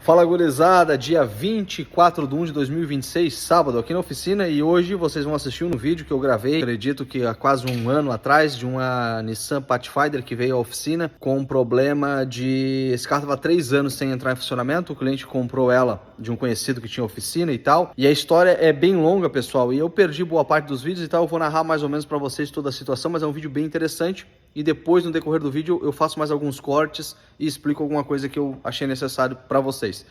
Fala gurizada, dia 24/1/2026, sábado, aqui na oficina, e hoje vocês vão assistir um vídeo que eu gravei, acredito que há quase um ano atrás, de uma Nissan Pathfinder que veio à oficina com um problema de... Esse carro estava 3 anos sem entrar em funcionamento, o cliente comprou ela de um conhecido que tinha oficina e tal, e a história é bem longa, pessoal, e eu perdi boa parte dos vídeos e tal, eu vou narrar mais ou menos para vocês toda a situação, mas é um vídeo bem interessante. E depois, no decorrer do vídeo, eu faço mais alguns cortes e explico alguma coisa que eu achei necessário para vocês.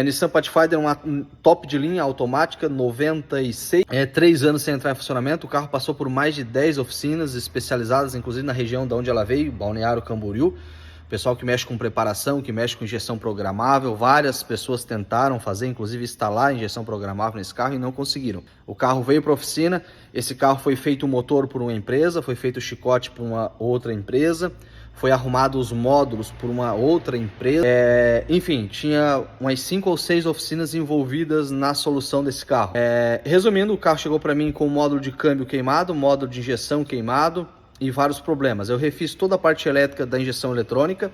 Nissan Pathfinder é uma top de linha automática, 96, 3 anos sem entrar em funcionamento. O carro passou por mais de 10 oficinas especializadas, inclusive na região de onde ela veio, Balneário Camboriú. Pessoal que mexe com preparação, que mexe com injeção programável, várias pessoas tentaram fazer, inclusive instalar injeção programável nesse carro e não conseguiram. O carro veio para a oficina, esse carro foi feito o motor por uma empresa, foi feito o chicote por uma outra empresa, foi arrumado os módulos por uma outra empresa, enfim, tinha umas 5 ou 6 oficinas envolvidas na solução desse carro. Resumindo, o carro chegou para mim com o módulo de câmbio queimado, módulo de injeção queimado, e vários problemas. Eu refiz toda a parte elétrica da injeção eletrônica,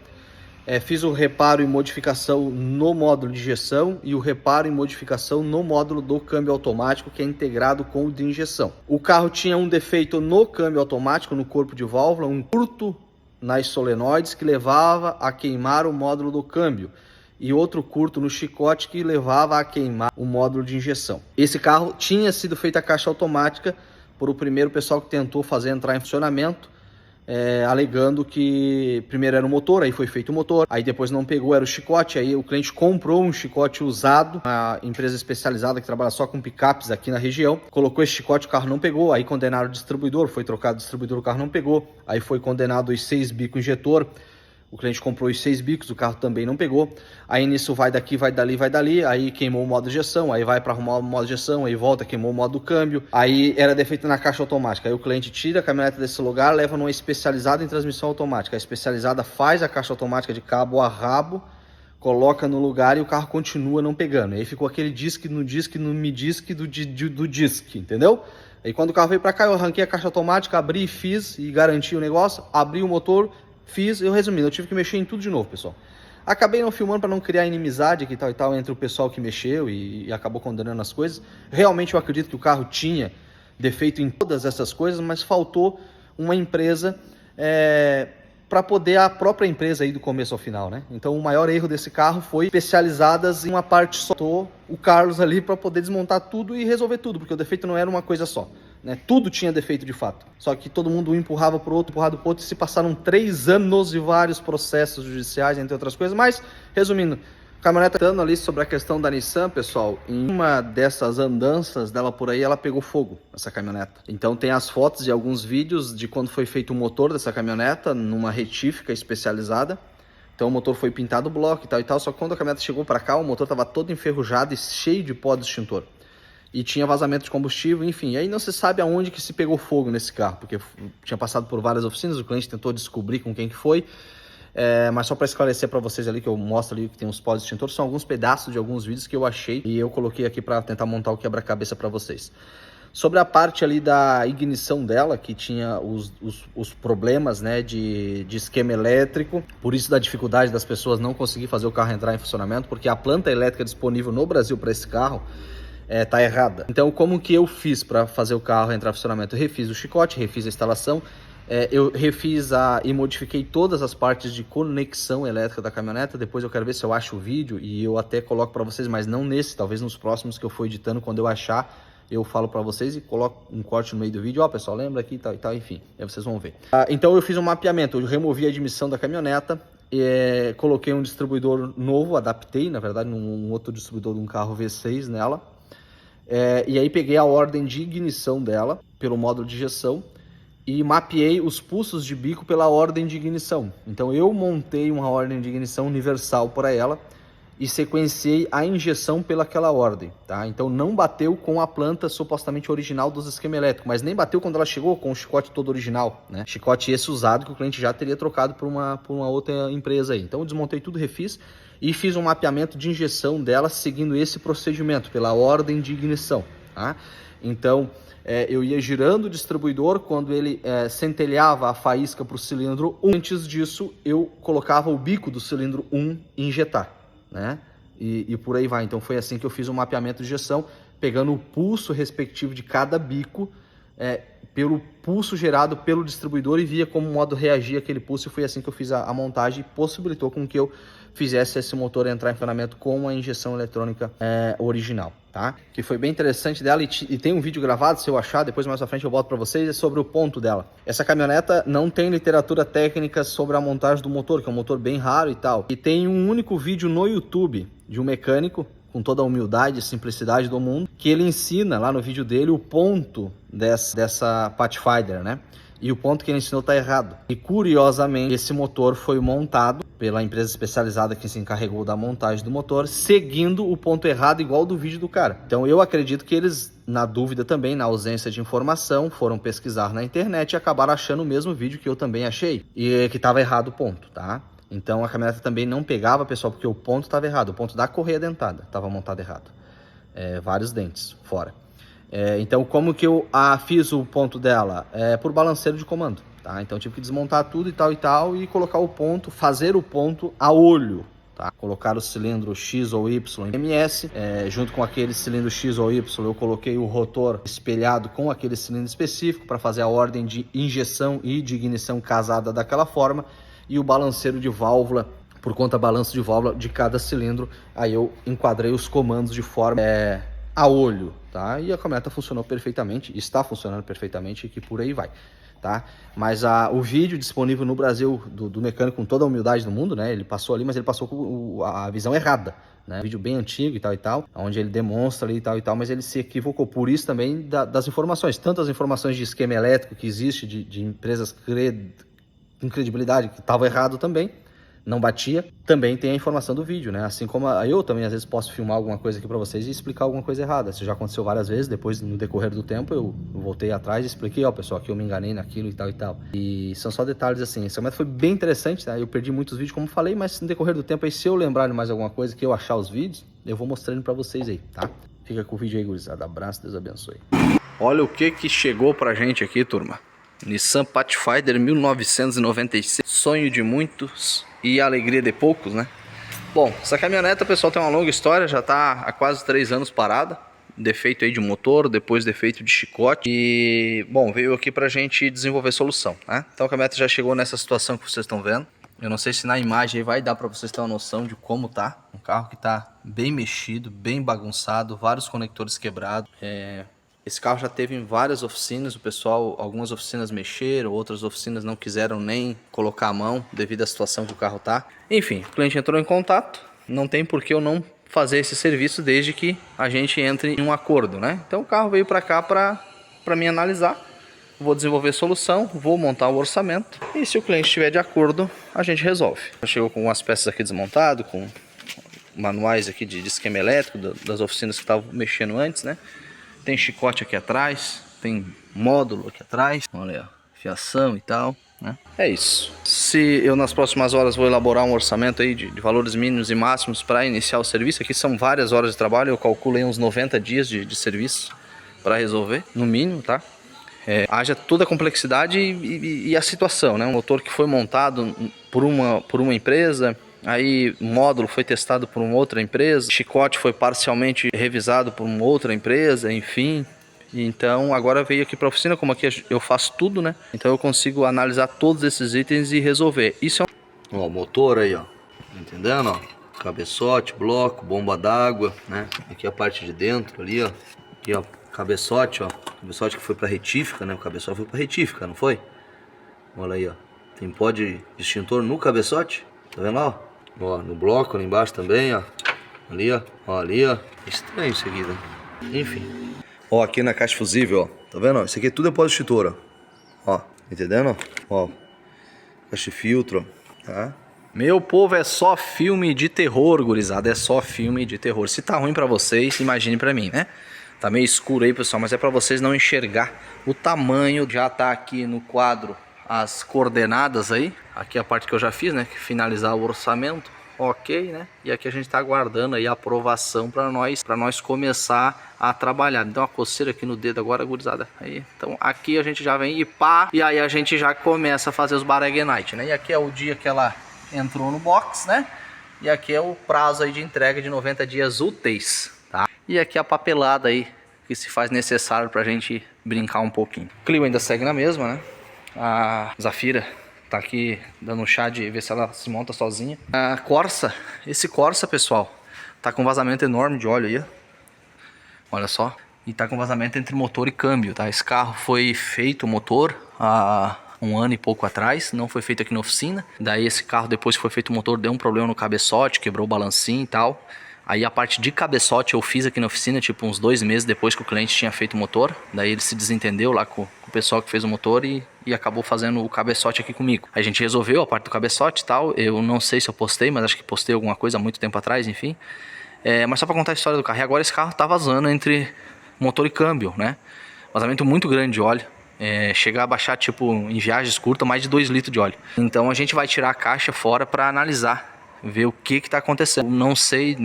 fiz o reparo e modificação no módulo de injeção e o reparo e modificação no módulo do câmbio automático, que é integrado com o de injeção. O carro tinha um defeito no câmbio automático, no corpo de válvula, um curto nas solenoides que levava a queimar o módulo do câmbio e outro curto no chicote que levava a queimar o módulo de injeção. Esse carro tinha sido feita a caixa automática por o primeiro pessoal que tentou fazer entrar em funcionamento, alegando que primeiro era o motor, aí foi feito o motor, aí depois não pegou, era o chicote, aí o cliente comprou um chicote usado, uma empresa especializada que trabalha só com picapes aqui na região, colocou esse chicote, o carro não pegou, aí condenaram o distribuidor, foi trocado o distribuidor, o carro não pegou, aí foi condenado os 6 bicos injetor. O cliente comprou os 6 bicos, o carro também não pegou. Aí nisso vai daqui, vai dali, aí queimou o modo de injeção, aí vai para arrumar o modo de injeção, aí volta, queimou o modo do câmbio. Aí era defeito na caixa automática. Aí o cliente tira a caminhonete desse lugar, leva numa especializada em transmissão automática. A especializada faz a caixa automática de cabo a rabo, coloca no lugar e o carro continua não pegando. Aí ficou aquele disque no disque, no me disque do disque, entendeu? Aí quando o carro veio para cá, eu arranquei a caixa automática, abri e fiz e garanti o negócio, abri o motor, fiz, resumindo, eu tive que mexer em tudo de novo, pessoal. Acabei não filmando para não criar inimizade aqui e tal entre o pessoal que mexeu e acabou condenando as coisas. Realmente eu acredito que o carro tinha defeito em todas essas coisas, mas faltou uma empresa para poder a própria empresa ir do começo ao final, né? Então o maior erro desse carro foi especializadas em uma parte só. O Carlos ali para poder desmontar tudo e resolver tudo, porque o defeito não era uma coisa só, né? Tudo tinha defeito de fato, só que todo mundo empurrava para o outro, empurrava para o outro, e se passaram 3 anos e vários processos judiciais, entre outras coisas. Mas, resumindo, a caminhonete andando ali sobre a questão da Nissan, pessoal, em uma dessas andanças dela por aí, ela pegou fogo, essa caminhoneta. Então tem as fotos e alguns vídeos de quando foi feito o motor dessa caminhoneta, numa retífica especializada. Então o motor foi pintado bloco e tal, só que quando a caminhoneta chegou para cá, o motor estava todo enferrujado e cheio de pó de extintor. E tinha vazamento de combustível, enfim. E aí não se sabe aonde que se pegou fogo nesse carro, porque tinha passado por várias oficinas, o cliente tentou descobrir com quem que foi. Mas só para esclarecer para vocês ali, que eu mostro ali que tem uns pós de extintor, são alguns pedaços de alguns vídeos que eu achei e eu coloquei aqui para tentar montar o quebra-cabeça para vocês. Sobre a parte ali da ignição dela, que tinha os problemas, né, de esquema elétrico, por isso da dificuldade das pessoas não conseguir fazer o carro entrar em funcionamento, porque a planta elétrica disponível no Brasil para esse carro tá errada. Então, como que eu fiz para fazer o carro entrar em funcionamento? Eu refiz o chicote, refiz a instalação, eu refiz e modifiquei todas as partes de conexão elétrica da caminhoneta. Depois eu quero ver se eu acho o vídeo e eu até coloco para vocês, mas não nesse, talvez nos próximos que eu for editando. Quando eu achar, eu falo para vocês e coloco um corte no meio do vídeo. Ó, pessoal, lembra aqui e tal, enfim, aí vocês vão ver. Então eu fiz um mapeamento, eu removi a admissão da caminhoneta, coloquei um distribuidor novo, adaptei, na verdade, um outro distribuidor de um carro V6 nela. E aí peguei a ordem de ignição dela pelo módulo de injeção e mapeei os pulsos de bico pela ordem de ignição. Então eu montei uma ordem de ignição universal para ela e sequenciei a injeção pelaquela ordem, tá? Então não bateu com a planta supostamente original dos esquema elétrico, mas nem bateu quando ela chegou com o chicote todo original, né? Chicote esse usado que o cliente já teria trocado por uma outra empresa aí. Então eu desmontei tudo, refiz e fiz um mapeamento de injeção dela seguindo esse procedimento, pela ordem de ignição, tá? Então eu ia girando o distribuidor, quando ele centelhava a faísca para o cilindro 1, antes disso eu colocava o bico do cilindro 1 e injetar, né? e por aí vai. Então foi assim que eu fiz um mapeamento de injeção, pegando o pulso respectivo de cada bico, pelo pulso gerado pelo distribuidor, e via como modo reagir aquele pulso, e foi assim que eu fiz a montagem, e possibilitou com que eu fizesse esse motor entrar em funcionamento com a injeção eletrônica original, tá? Que foi bem interessante dela, e tem um vídeo gravado, se eu achar, depois mais à frente eu boto para vocês, é sobre o ponto dela. Essa caminhoneta não tem literatura técnica sobre a montagem do motor, que é um motor bem raro e tal, e tem um único vídeo no YouTube de um mecânico, com toda a humildade e simplicidade do mundo, que ele ensina lá no vídeo dele o ponto dessa Pathfinder, né? E o ponto que ele ensinou tá errado. E curiosamente, esse motor foi montado pela empresa especializada que se encarregou da montagem do motor, seguindo o ponto errado igual do vídeo do cara. Então eu acredito que eles, na dúvida também, na ausência de informação, foram pesquisar na internet e acabaram achando o mesmo vídeo que eu também achei, e que tava errado o ponto, tá? Então a caminhoneta também não pegava, pessoal, porque o ponto estava errado. O ponto da correia dentada estava montado errado. Vários dentes fora. Então como que eu fiz o ponto dela? Por balanceiro de comando, tá? Então eu tive que desmontar tudo e tal, e colocar o ponto, fazer o ponto a olho, tá? Colocar o cilindro X ou Y MS, junto com aquele cilindro X ou Y, eu coloquei o rotor espelhado com aquele cilindro específico para fazer a ordem de injeção e de ignição casada daquela forma, e o balanceiro de válvula, por conta balanço de válvula de cada cilindro, aí eu enquadrei os comandos de forma a olho, tá? E a caminhoneta funcionou perfeitamente, está funcionando perfeitamente, e que por aí vai, tá? Mas o vídeo disponível no Brasil do mecânico, com toda a humildade do mundo, né? Ele passou ali, mas ele passou com a visão errada, né? Um vídeo bem antigo e tal, onde ele demonstra ali e tal, mas ele se equivocou. Por isso também das informações, tanto as informações de esquema elétrico que existe de empresas com credibilidade, que estava errado também, não batia, também tem a informação do vídeo, né? Assim como eu também às vezes posso filmar alguma coisa aqui para vocês e explicar alguma coisa errada. Isso já aconteceu várias vezes, depois no decorrer do tempo eu voltei atrás e expliquei, ó, pessoal, aqui eu me enganei naquilo e tal. E são só detalhes assim. Esse momento foi bem interessante, tá? Eu perdi muitos vídeos, como falei, mas no decorrer do tempo aí, se eu lembrar de mais alguma coisa, que eu achar os vídeos, eu vou mostrando para vocês aí, tá? Fica com o vídeo aí, gurizada. Abraço, Deus abençoe. Olha o que chegou pra gente aqui, turma. Nissan Pathfinder 1996, sonho de muitos e alegria de poucos, né? Bom, essa caminhoneta, pessoal, tem uma longa história, já tá há quase 3 anos parada. Defeito aí de motor, depois defeito de chicote, e, bom, veio aqui pra gente desenvolver solução, né? Então a caminhoneta já chegou nessa situação que vocês estão vendo. Eu não sei se na imagem aí vai dar pra vocês terem uma noção de como tá. Um carro que tá bem mexido, bem bagunçado, vários conectores quebrados. Esse carro já teve em várias oficinas, o pessoal, algumas oficinas mexeram, outras oficinas não quiseram nem colocar a mão devido à situação que o carro tá. Enfim, o cliente entrou em contato, não tem por que eu não fazer esse serviço desde que a gente entre em um acordo, né? Então o carro veio para cá para mim analisar, vou desenvolver solução, vou montar o orçamento, e se o cliente estiver de acordo, a gente resolve. Chegou com algumas peças aqui desmontado, com manuais aqui de esquema elétrico das oficinas que estavam mexendo antes, né? Tem chicote aqui atrás, tem módulo aqui atrás, olha aí, ó, fiação e tal, né? É isso. Se eu nas próximas horas vou elaborar um orçamento aí de valores mínimos e máximos para iniciar o serviço, aqui são várias horas de trabalho, eu calculo aí uns 90 dias de serviço para resolver, no mínimo, tá? Haja toda a complexidade e a situação, né? Um motor que foi montado por uma empresa, aí o módulo foi testado por uma outra empresa, o chicote foi parcialmente revisado por uma outra empresa, enfim. Então agora veio aqui para a oficina, como aqui eu faço tudo, né? Então eu consigo analisar todos esses itens e resolver. Isso é ó, o motor aí, ó, entendendo, ó? Cabeçote, bloco, bomba d'água, né? Aqui a parte de dentro ali, ó. Aqui, ó, cabeçote, ó. Cabeçote que foi para retífica, né? O cabeçote foi para retífica, não foi? Olha aí, ó. Tem pó de extintor no cabeçote, tá vendo lá, ó? Ó, no bloco ali embaixo também, ó. Ali, ó. Ó, ali, ó. Estranho isso aqui, né? Enfim. Ó, aqui na caixa fusível, ó. Tá vendo? Ó? Isso aqui tudo é pó de extintor, ó. Ó, entendendo? Ó. Caixa de filtro, ó. Tá? Meu povo, é só filme de terror, gurizada. É só filme de terror. Se tá ruim pra vocês, imagine pra mim, né? Tá meio escuro aí, pessoal, mas é pra vocês não enxergar o tamanho. Já tá aqui no quadro as coordenadas aí. Aqui a parte que eu já fiz, né? Que finalizar o orçamento, ok, né? E aqui a gente tá aguardando aí a aprovação para nós começar a trabalhar. Então uma coceira aqui no dedo agora, gurizada. Aí, então aqui a gente já vem e pá, e aí a gente já começa a fazer os Baragenite, né? E aqui é o dia que ela entrou no box, né? E aqui é o prazo aí de entrega de 90 dias úteis, tá? E aqui a papelada aí que se faz necessário pra gente brincar um pouquinho. O Clio ainda segue na mesma, né? A Zafira tá aqui dando um chá de ver se ela se monta sozinha. A Corsa, esse Corsa, pessoal, tá com vazamento enorme de óleo aí, ó. Olha só. E tá com vazamento entre motor e câmbio, tá? Esse carro foi feito, o motor, há um ano e pouco atrás, não foi feito aqui na oficina. Daí esse carro, depois que foi feito o motor, deu um problema no cabeçote, quebrou o balancinho e tal. Aí a parte de cabeçote eu fiz aqui na oficina, tipo uns 2 meses depois que o cliente tinha feito o motor. Daí ele se desentendeu lá com o pessoal que fez o motor e acabou fazendo o cabeçote aqui comigo. A gente resolveu a parte do cabeçote e tal. Eu não sei se eu postei, mas acho que postei alguma coisa há muito tempo atrás, enfim. Mas só pra contar a história do carro. E agora esse carro tá vazando entre motor e câmbio, né? Vazamento muito grande de óleo. Chega a baixar, tipo, em viagens curtas, mais de 2 litros de óleo. Então a gente vai tirar a caixa fora para analisar, ver o que está acontecendo. Não sei,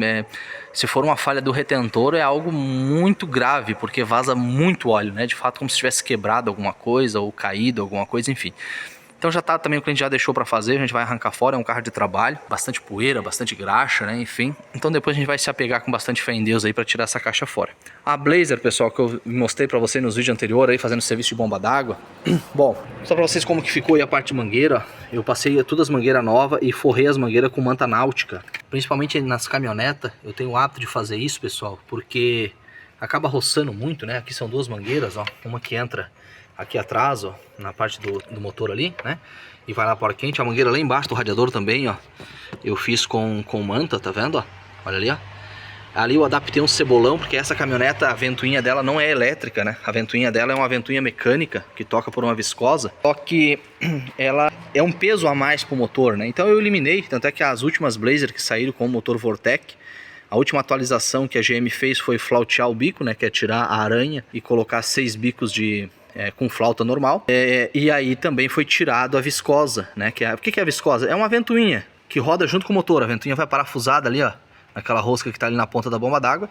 se for uma falha do retentor é algo muito grave, porque vaza muito óleo, né? De fato, como se tivesse quebrado alguma coisa ou caído alguma coisa, enfim. Então já tá, também o cliente já deixou para fazer, a gente vai arrancar fora, é um carro de trabalho, bastante poeira, bastante graxa, né, enfim. Então depois a gente vai se apegar com bastante fé em Deus aí para tirar essa caixa fora. A Blazer, pessoal, que eu mostrei para vocês nos vídeos anteriores aí, fazendo serviço de bomba d'água. Bom, só para vocês como que ficou aí a parte de mangueira, ó. Eu passei todas as mangueiras novas e forrei as mangueiras com manta náutica. Principalmente nas caminhonetas, eu tenho o hábito de fazer isso, pessoal, porque acaba roçando muito, né? Aqui são 2 mangueiras, ó, uma que entra aqui atrás, ó, na parte do motor ali, né? E vai lá para o ar quente. A mangueira lá embaixo do radiador também, ó. Eu fiz com manta, tá vendo, ó? Olha ali, ó. Ali eu adaptei um cebolão, porque essa caminhoneta, a ventoinha dela não é elétrica, né? A ventoinha dela é uma ventoinha mecânica, que toca por uma viscosa. Só que ela é um peso a mais pro motor, né? Então eu eliminei, tanto é que as últimas Blazer que saíram com o motor Vortec, a última atualização que a GM fez foi flautear o bico, né? Que é tirar a aranha e colocar 6 bicos com flauta normal. E aí também foi tirado a viscosa, né? O que é a viscosa? É uma ventoinha que roda junto com o motor. A ventoinha vai parafusada ali, ó, naquela rosca que está ali na ponta da bomba d'água.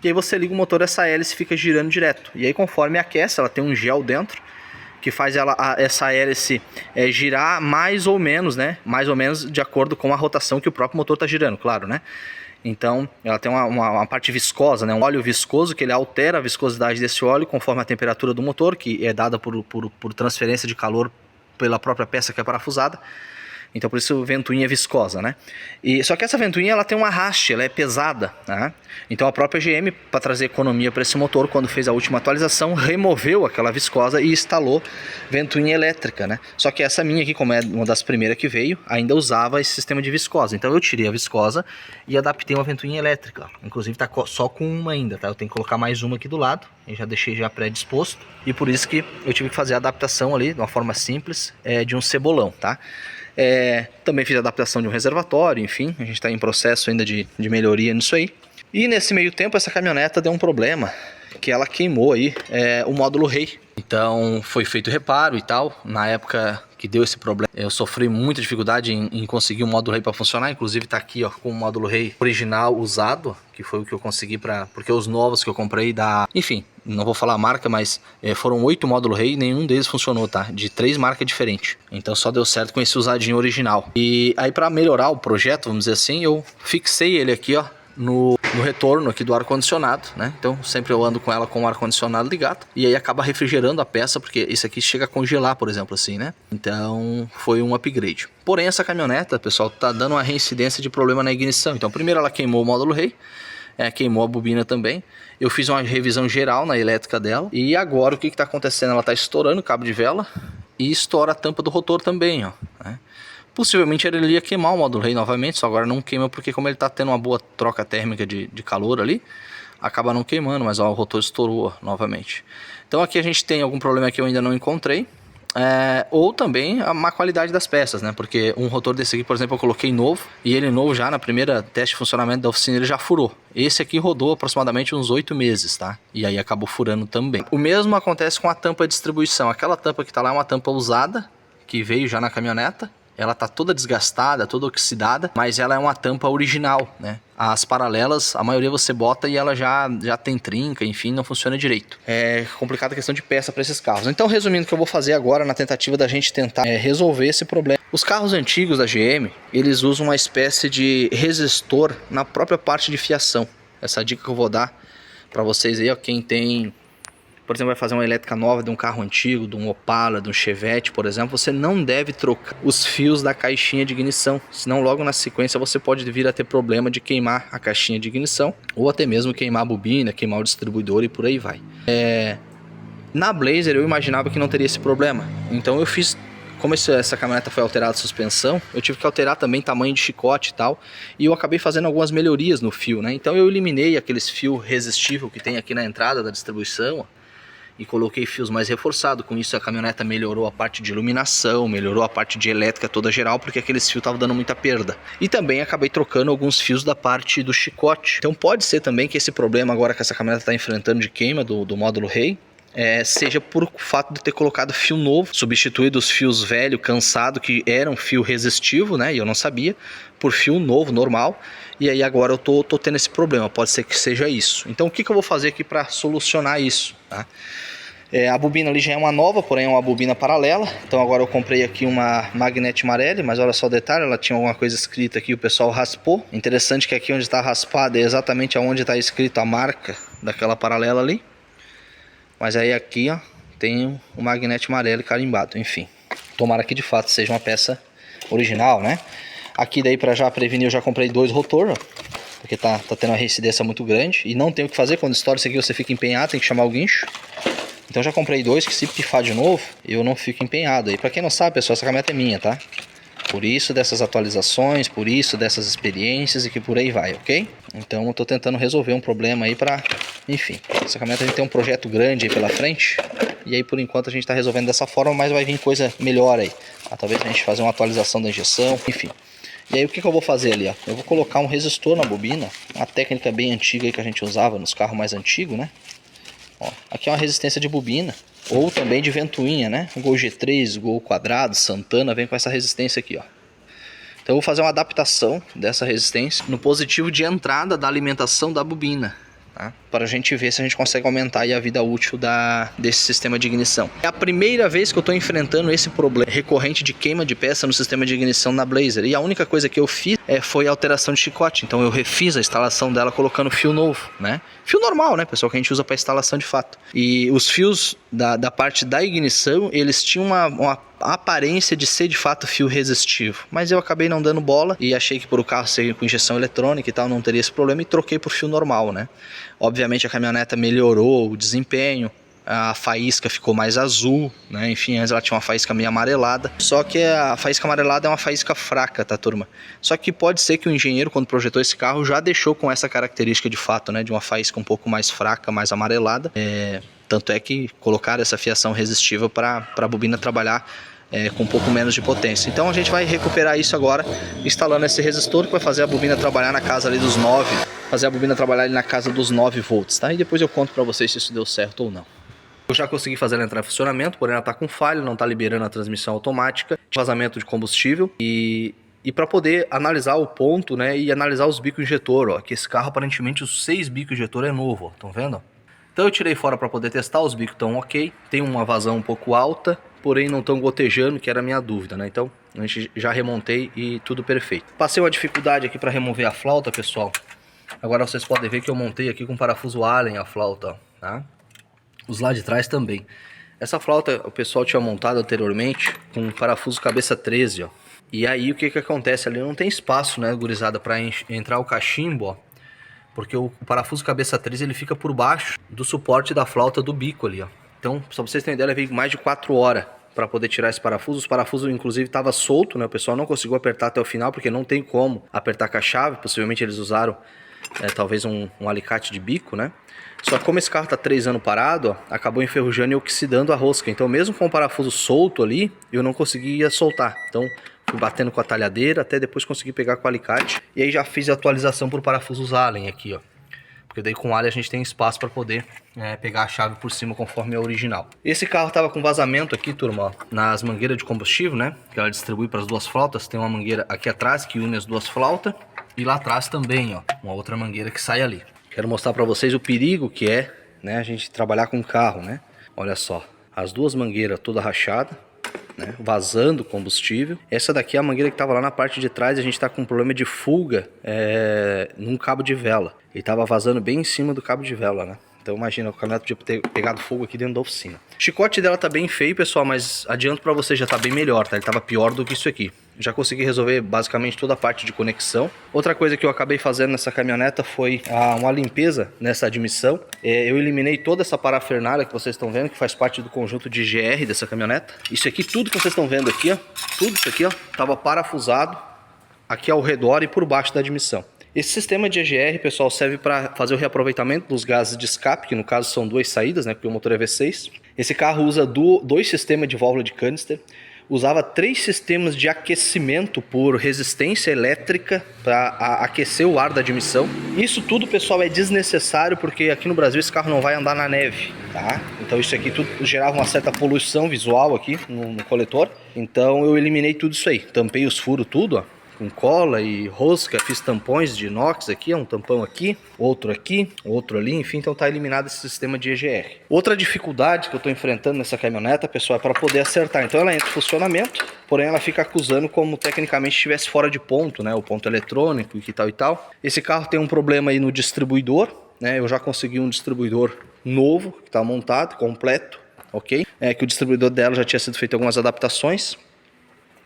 E aí você liga o motor, essa hélice fica girando direto. E aí conforme aquece, ela tem um gel dentro que faz essa hélice girar mais ou menos, né? Mais ou menos de acordo com a rotação que o próprio motor está girando, claro, né? Então ela tem uma parte viscosa, né? Um óleo viscoso que ele altera a viscosidade desse óleo conforme a temperatura do motor, que é dada por transferência de calor pela própria peça que é parafusada. Então por isso ventoinha viscosa, né? Só que essa ventoinha ela tem um arraste, ela é pesada, né? Então a própria GM, para trazer economia para esse motor, quando fez a última atualização, removeu aquela viscosa e instalou ventoinha elétrica, né? Só que essa minha aqui, como é uma das primeiras que veio, ainda usava esse sistema de viscosa. Então eu tirei a viscosa e adaptei uma ventoinha elétrica. Inclusive tá só com uma ainda, tá? Eu tenho que colocar mais uma aqui do lado, eu já deixei já predisposto. E por isso que eu tive que fazer a adaptação ali, de uma forma simples, de um cebolão, tá? Também fiz a adaptação de um reservatório, enfim, a gente está em processo ainda de melhoria nisso aí. E nesse meio tempo essa caminhoneta deu um problema, que ela queimou aí o módulo rei. Então foi feito reparo e tal. Na época que deu esse problema, eu sofri muita dificuldade em conseguir o módulo rei para funcionar. Inclusive tá aqui, ó, com o módulo rei original usado, que foi o que eu consegui porque os novos que eu comprei enfim, não vou falar a marca, mas foram 8 módulos rei e nenhum deles funcionou, tá? De 3 marcas diferentes. Então só deu certo com esse usadinho original. E aí para melhorar o projeto, vamos dizer assim, eu fixei ele aqui, ó, no retorno aqui do ar-condicionado, né? Então sempre eu ando com ela com o ar-condicionado ligado e aí acaba refrigerando a peça, porque isso aqui chega a congelar, por exemplo, assim, né? Então foi um upgrade. Porém essa caminhoneta, pessoal, tá dando uma reincidência de problema na ignição. Então primeiro ela queimou o módulo rei, queimou a bobina também. Eu fiz uma revisão geral na elétrica dela e agora o que está acontecendo? Ela está estourando o cabo de vela e estoura a tampa do rotor também, ó, né? Possivelmente ele ia queimar o módulo rei novamente, só agora não queima porque como ele está tendo uma boa troca térmica de calor ali, acaba não queimando, mas ó, o rotor estourou novamente. Então aqui a gente tem algum problema que eu ainda não encontrei, ou também a má qualidade das peças, né? Porque um rotor desse aqui, por exemplo, eu coloquei novo e ele novo já na primeira teste de funcionamento da oficina ele já furou. Esse aqui rodou aproximadamente uns 8 meses, tá? E aí acabou furando também. O mesmo acontece com a tampa de distribuição. Aquela tampa que está lá é uma tampa usada, que veio já na caminhoneta. Ela tá toda desgastada, toda oxidada, mas ela é uma tampa original, né? As paralelas, a maioria você bota e ela já tem trinca, enfim, não funciona direito. É complicada a questão de peça para esses carros. Então, resumindo o que eu vou fazer agora na tentativa da gente tentar resolver esse problema. Os carros antigos da GM, eles usam uma espécie de resistor na própria parte de fiação. Essa dica que eu vou dar para vocês aí, ó, quem tem, por exemplo, vai fazer uma elétrica nova de um carro antigo, de um Opala, de um Chevette, por exemplo, você não deve trocar os fios da caixinha de ignição, senão logo na sequência você pode vir a ter problema de queimar a caixinha de ignição, ou até mesmo queimar a bobina, queimar o distribuidor e por aí vai. Na Blazer eu imaginava que não teria esse problema, então eu fiz, como essa caminhoneta foi alterada a suspensão, eu tive que alterar também tamanho de chicote e tal, e eu acabei fazendo algumas melhorias no fio, né? Então eu eliminei aqueles fios resistíveis que tem aqui na entrada da distribuição, ó, e coloquei fios mais reforçados. Com isso a caminhoneta melhorou a parte de iluminação, melhorou a parte de elétrica toda geral, porque aqueles fios estavam dando muita perda. E também acabei trocando alguns fios da parte do chicote. Então pode ser também que esse problema agora que essa caminhoneta está enfrentando de queima do módulo rei, seja por fato de ter colocado fio novo, substituído os fios velho, cansado, que eram fio resistivo, né, e eu não sabia, por fio novo, normal, e aí agora eu tô tendo esse problema, pode ser que seja isso. Então o que eu vou fazer aqui para solucionar isso, tá? A bobina ali já é uma nova, porém é uma bobina paralela, então agora eu comprei aqui uma Magnete Marelli, mas olha só o detalhe, ela tinha alguma coisa escrita aqui, o pessoal raspou. Interessante que aqui onde está raspada é exatamente onde está escrito a marca daquela paralela ali. Mas aí aqui, ó, tem o Magnete Marelli carimbado, enfim. Tomara que de fato seja uma peça original, né? Aqui daí para já prevenir eu já comprei 2 rotor, ó, porque tá tendo uma reincidência muito grande. E não tem o que fazer, quando estoura isso aqui você fica empenhado, tem que chamar o guincho. Então já comprei 2 que se pifar de novo, eu não fico empenhado. E para quem não sabe, pessoal, essa caminhoneta é minha, tá? Por isso dessas atualizações, por isso dessas experiências e que por aí vai, ok? Então eu tô tentando resolver um problema aí pra... Enfim, essa caminhoneta a gente tem um projeto grande aí pela frente. E aí por enquanto a gente tá resolvendo dessa forma, mas vai vir coisa melhor aí. Talvez a gente fazer uma atualização da injeção, enfim. E aí o que eu vou fazer ali, ó? Eu vou colocar um resistor na bobina, uma técnica bem antiga aí que a gente usava nos carros mais antigos, né? Ó, aqui é uma resistência de bobina. Ou também de ventoinha, né? O Gol G3, Gol Quadrado, Santana vem com essa resistência aqui, ó. Então eu vou fazer uma adaptação dessa resistência no positivo de entrada da alimentação da bobina, tá? Para a gente ver se a gente consegue aumentar aí a vida útil desse sistema de ignição. É a primeira vez que eu estou enfrentando esse problema recorrente de queima de peça no sistema de ignição na Blazer. E a única coisa que eu fiz foi a alteração de chicote. Então eu refiz a instalação dela colocando fio novo, né? Fio normal, né, pessoal, que a gente usa para instalação de fato. E os fios da parte da ignição, eles tinham uma aparência de ser de fato fio resistivo, mas eu acabei não dando bola e achei que por o carro ser com injeção eletrônica e tal não teria esse problema e troquei por fio normal, né? Obviamente a caminhoneta melhorou o desempenho, a faísca ficou mais azul, né? Enfim, antes ela tinha uma faísca meio amarelada. Só que a faísca amarelada é uma faísca fraca, tá, turma? Só que pode ser que o engenheiro, quando projetou esse carro, já deixou com essa característica de fato, né? De uma faísca um pouco mais fraca, mais amarelada. Tanto é que colocaram essa fiação resistiva para a bobina trabalhar com um pouco menos de potência. Então a gente vai recuperar isso agora, instalando esse resistor que vai fazer a bobina trabalhar na casa ali dos 9. Fazer a bobina trabalhar ali na casa dos 9 volts, tá? E depois eu conto para vocês se isso deu certo ou não. Eu já consegui fazer ela entrar em funcionamento, porém ela está com falha, não está liberando a transmissão automática, vazamento de combustível e para poder analisar o ponto, né, e analisar os bicos injetor, ó, que esse carro aparentemente os 6 bicos injetor é novo, ó, estão vendo? Então eu tirei fora para poder testar, os bicos estão ok, tem uma vazão um pouco alta, porém não estão gotejando, que era a minha dúvida, né? Então a gente já remontei e tudo perfeito. Passei uma dificuldade aqui para remover a flauta, pessoal. Agora vocês podem ver que eu montei aqui com parafuso Allen a flauta, ó, tá? Os lá de trás também. Essa flauta o pessoal tinha montado anteriormente com um parafuso cabeça 13, ó. E aí o que acontece ali? Não tem espaço, né, gurizada, para entrar o cachimbo, ó. Porque o parafuso cabeça 13 ele fica por baixo do suporte da flauta do bico ali, ó. Então, só pra vocês terem ideia, eu levei mais de 4 horas para poder tirar esse parafuso. Os parafusos, inclusive, estava solto, né? O pessoal não conseguiu apertar até o final, porque não tem como apertar com a chave. Possivelmente eles usaram, talvez, um alicate de bico, né? Só que como esse carro tá 3 anos parado, ó, acabou enferrujando e oxidando a rosca. Então, mesmo com o parafuso solto ali, eu não conseguia soltar. Então, fui batendo com a talhadeira até depois conseguir pegar com o alicate. E aí já fiz a atualização por parafusos Allen aqui, ó. Porque daí com Allen a gente tem espaço para poder pegar a chave por cima conforme é original. Esse carro tava com vazamento aqui, turma, ó, nas mangueiras de combustível, né? Que ela distribui para as duas flautas. Tem uma mangueira aqui atrás que une as duas flautas. E lá atrás também, ó, uma outra mangueira que sai ali. Quero mostrar para vocês o perigo que é, né, a gente trabalhar com carro, né? Olha só, as duas mangueiras toda rachada. né, vazando combustível. Essa daqui é a mangueira que estava lá na parte de trás, a gente está com um problema de fuga num cabo de vela. Ele estava vazando bem em cima do cabo de vela, né? Então imagina, o caminhonete podia ter pegado fogo aqui dentro da oficina. O chicote dela tá bem feio, pessoal, mas adianto pra vocês, já tá bem melhor, tá? Ele tava pior do que isso aqui. Já consegui resolver basicamente toda a parte de conexão. Outra coisa que eu acabei fazendo nessa caminhoneta foi uma limpeza nessa admissão. Eu eliminei toda essa parafernália que vocês estão vendo, que faz parte do conjunto de GR dessa caminhoneta. Isso aqui, tudo que vocês estão vendo aqui, ó, tudo isso aqui, ó, tava parafusado aqui ao redor e por baixo da admissão. Esse sistema de EGR, pessoal, serve para fazer o reaproveitamento dos gases de escape, que no caso são 2 saídas, né, porque o motor é V6. Esse carro usa 2 sistemas de válvula de canister, usava 3 sistemas de aquecimento por resistência elétrica para aquecer o ar da admissão. Isso tudo, pessoal, é desnecessário porque aqui no Brasil esse carro não vai andar na neve, tá? Então isso aqui tudo gerava uma certa poluição visual aqui no coletor. Então eu eliminei tudo isso aí, tampei os furos tudo, ó, com cola e rosca, fiz tampões de inox aqui, um tampão aqui, outro ali, enfim, então tá eliminado esse sistema de EGR. Outra dificuldade que eu tô enfrentando nessa caminhoneta, pessoal, é para poder acertar. Então ela entra em funcionamento, porém ela fica acusando como tecnicamente estivesse fora de ponto, né, o ponto eletrônico e tal e tal. Esse carro tem um problema aí no distribuidor, né, eu já consegui um distribuidor novo, que tá montado, completo, ok? Que o distribuidor dela já tinha sido feito algumas adaptações.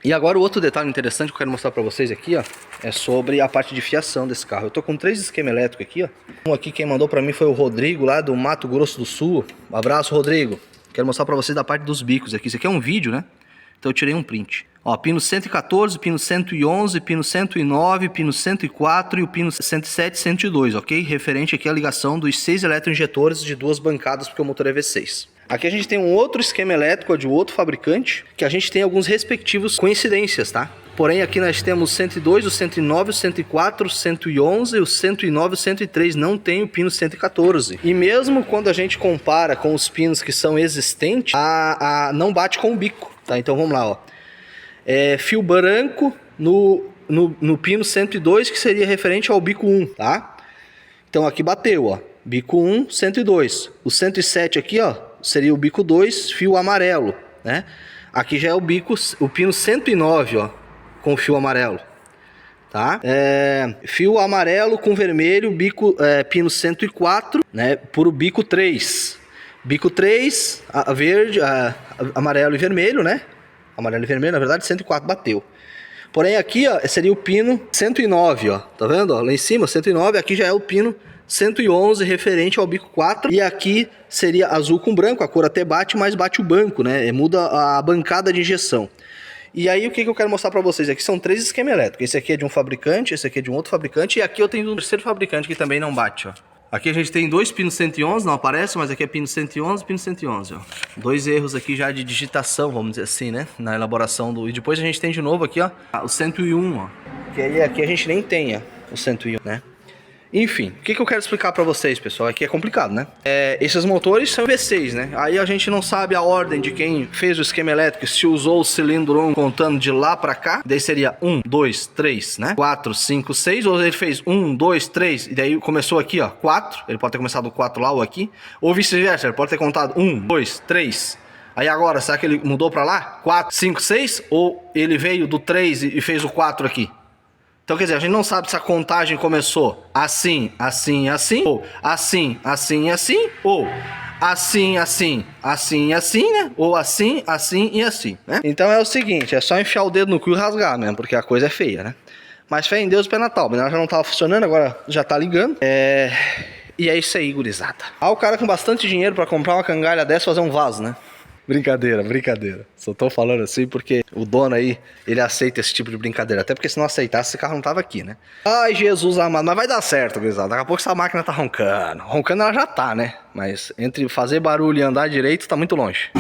E agora o outro detalhe interessante que eu quero mostrar pra vocês aqui, ó, é sobre a parte de fiação desse carro. Eu tô com 3 esquemas elétricos aqui, ó. Um aqui quem mandou pra mim foi o Rodrigo, lá do Mato Grosso do Sul. Um abraço, Rodrigo. Quero mostrar pra vocês da parte dos bicos aqui. Isso aqui é um vídeo, né? Então eu tirei um print. Ó, pino 114, pino 111, pino 109, pino 104 e o pino 107 e 102, ok? Referente aqui à ligação dos 6 eletroinjetores de 2 bancadas, porque o motor é V6. Aqui a gente tem um outro esquema elétrico de outro fabricante, que a gente tem alguns respectivos coincidências, tá? Porém aqui nós temos o 102, o 109, o 104, o 111, o 109 e o 103, não tem o pino 114. E mesmo quando a gente compara com os pinos que são existentes, não bate com o bico, tá? Então vamos lá, ó. Fio branco no pino 102, que seria referente ao bico 1, tá? Então aqui bateu, ó. Bico 1, 102. O 107 aqui, ó, seria o bico 2, fio amarelo, né? Aqui já é o pino 109, ó, com fio amarelo, tá? Fio amarelo com vermelho, pino 104, né, por o bico 3. Bico 3, verde, amarelo e vermelho, né? Amarelo e vermelho, na verdade, 104 bateu. Porém aqui, ó, seria o pino 109, ó, tá vendo? Ó, lá em cima, 109, aqui já é o pino 111 referente ao bico 4, e aqui seria azul com branco, a cor até bate, mas bate o banco, né? Muda a bancada de injeção. E aí o que eu quero mostrar pra vocês aqui são 3 esquemas elétricos. Esse aqui é de um fabricante, esse aqui é de um outro fabricante, e aqui eu tenho um terceiro fabricante que também não bate, ó. Aqui a gente tem 2 pinos 111, não aparece, mas aqui é pino 111 e pino 111, ó. 2 erros aqui já de digitação, vamos dizer assim, né? Na elaboração do... E depois a gente tem de novo aqui, ó, o 101, ó. Que aí aqui a gente nem tem, ó, o 101, né? Enfim, o que eu quero explicar pra vocês, pessoal, aqui é complicado, né? Esses motores são V6, né? Aí a gente não sabe a ordem de quem fez o esquema elétrico, se usou o cilindro 1 contando de lá pra cá, daí seria 1, 2, 3, né? 4, 5, 6, ou ele fez 1, 2, 3, e daí começou aqui, ó, 4, ele pode ter começado o 4 lá ou aqui, ou vice-versa, ele pode ter contado 1, 2, 3, aí agora, será que ele mudou pra lá? 4, 5, 6, ou ele veio do 3 e fez o 4 aqui? Então, quer dizer, a gente não sabe se a contagem começou assim, assim, assim, ou assim, assim, assim, ou assim, assim, assim, assim, né? Ou assim, assim e assim, né? Então é o seguinte, é só enfiar o dedo no cu e rasgar mesmo, porque a coisa é feia, né? Mas fé em Deus, pé na tábua, ela já não tava funcionando, agora já tá ligando. E é isso aí, gurizada. O cara com bastante dinheiro pra comprar uma cangalha dessa e fazer um vaso, né? Brincadeira, brincadeira. Só tô falando assim porque o dono aí, ele aceita esse tipo de brincadeira. Até porque se não aceitasse, esse carro não tava aqui, né? Ai, Jesus amado. Mas vai dar certo, gurizada. Daqui a pouco essa máquina tá roncando. Roncando ela já tá, né? Mas entre fazer barulho e andar direito, tá muito longe.